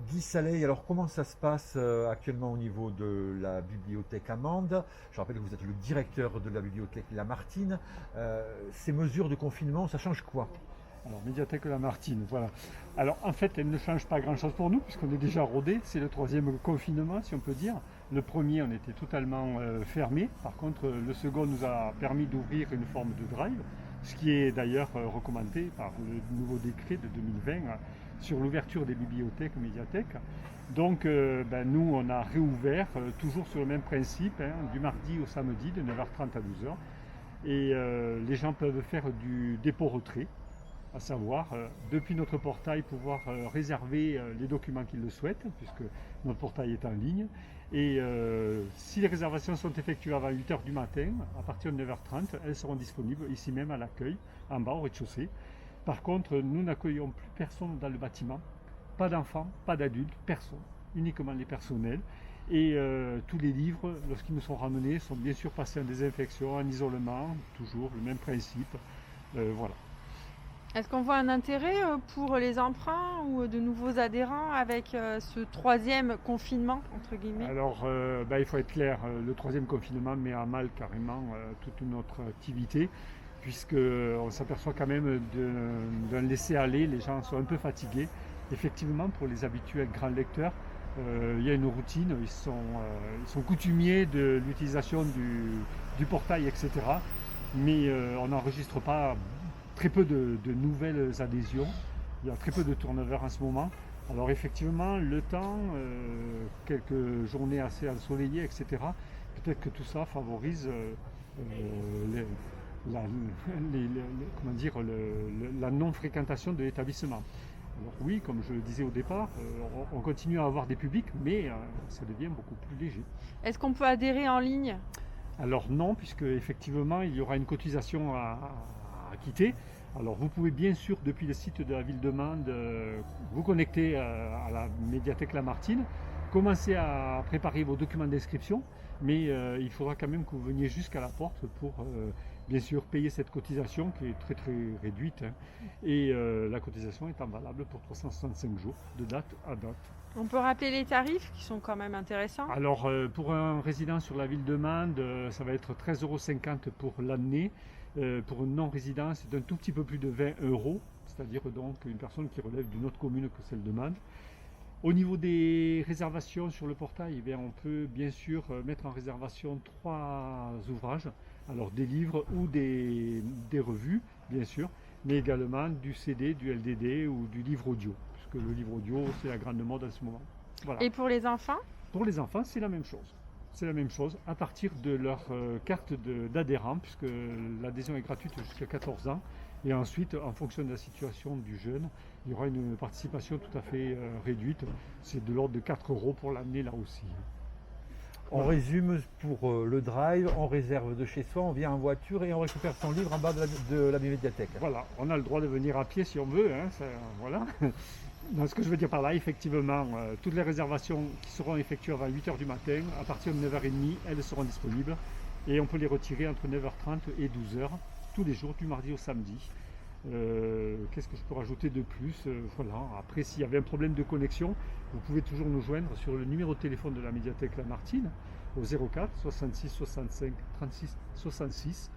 Guy Saleil, alors comment ça se passe actuellement au niveau de la bibliothèque Amande? Je rappelle que vous êtes le directeur de la bibliothèque Lamartine. Ces mesures de confinement, ça change quoi? Alors, médiathèque Lamartine, voilà. Alors, en fait, elle ne change pas grand-chose pour nous, puisqu'on est déjà rodé. C'est le troisième confinement, si on peut dire. Le premier, on était totalement fermé. Par contre, le second nous a permis d'ouvrir une forme de drive, ce qui est d'ailleurs recommandé par le nouveau décret de 2020 sur l'ouverture des bibliothèques, médiathèques. Donc, nous, on a réouvert, toujours sur le même principe, hein, du mardi au samedi, de 9h30 à 12h. Et les gens peuvent faire du dépôt-retrait, à savoir depuis notre portail pouvoir réserver les documents qu'ils le souhaitent, puisque notre portail est en ligne. Et si les réservations sont effectuées avant 8h du matin, à partir de 9h30, elles seront disponibles ici même à l'accueil, en bas au rez-de-chaussée. Par contre, nous n'accueillons plus personne dans le bâtiment, pas d'enfants, pas d'adultes, personne, uniquement les personnels. Et tous les livres, lorsqu'ils nous sont ramenés, sont bien sûr passés en désinfection, en isolement, toujours le même principe. Voilà. Est-ce qu'on voit un intérêt pour les emprunts ou de nouveaux adhérents avec ce troisième confinement, entre guillemets? Alors, il faut être clair, le troisième confinement met à mal carrément toute notre activité, puisqu'on s'aperçoit quand même d'un laisser-aller, les gens sont un peu fatigués. Effectivement, pour les habituels grands lecteurs, il y a une routine, ils sont coutumiers de l'utilisation du portail, etc. Mais on n'enregistre pas très peu de nouvelles adhésions. Il y a très peu de turnover en ce moment. Alors effectivement, le temps, quelques journées assez ensoleillées, etc., peut-être que tout ça favorise la, comment dire, la non-fréquentation de l'établissement. Alors oui, comme je le disais au départ, on continue à avoir des publics, mais ça devient beaucoup plus léger. Est-ce qu'on peut adhérer en ligne? Alors non, puisque effectivement, il y aura une cotisation à quitter. Alors vous pouvez bien sûr, depuis le site de la ville de Mende, vous connecter à la médiathèque Lamartine, commencer à préparer vos documents d'inscription, mais il faudra quand même que vous veniez jusqu'à la porte pour bien sûr payer cette cotisation qui est très très réduite, hein, et la cotisation étant valable pour 365 jours de date à date. On peut rappeler les tarifs qui sont quand même intéressants. Alors pour un résident sur la ville de Mende, ça va être 13,50 € pour l'année. Pour un non-résident, c'est un tout petit peu plus de 20 €, c'est-à-dire donc une personne qui relève d'une autre commune que celle de Mende. Au niveau des réservations sur le portail, eh bien, on peut bien sûr mettre en réservation 3 ouvrages, alors des livres ou des revues, bien sûr, mais également du CD, du LDD ou du livre audio, puisque le livre audio, c'est la grande mode en ce moment. Voilà. Et pour les enfants? Pour les enfants, c'est la même chose. C'est la même chose à partir de leur carte d'adhérent, puisque l'adhésion est gratuite jusqu'à 14 ans. Et ensuite, en fonction de la situation du jeune, il y aura une participation tout à fait réduite. C'est de l'ordre de 4 € pour l'année là aussi. On résume pour le drive, on réserve de chez soi, on vient en voiture et on récupère son livre en bas de la médiathèque. Voilà, on a le droit de venir à pied si on veut, hein, voilà. Donc, ce que je veux dire par là, effectivement, toutes les réservations qui seront effectuées avant 8h du matin, à partir de 9h30, elles seront disponibles. Et on peut les retirer entre 9h30 et 12h, tous les jours, du mardi au samedi. Qu'est-ce que je peux rajouter de plus? Voilà. Après, s'il y avait un problème de connexion, vous pouvez toujours nous joindre sur le numéro de téléphone de la médiathèque Lamartine, au 04 66 65 36 66.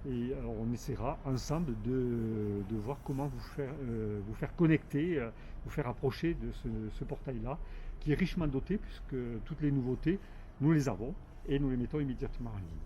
Et on essaiera ensemble de voir comment vous faire connecter, vous faire approcher de ce portail-là, qui est richement doté, puisque toutes les nouveautés, nous les avons et nous les mettons immédiatement en ligne.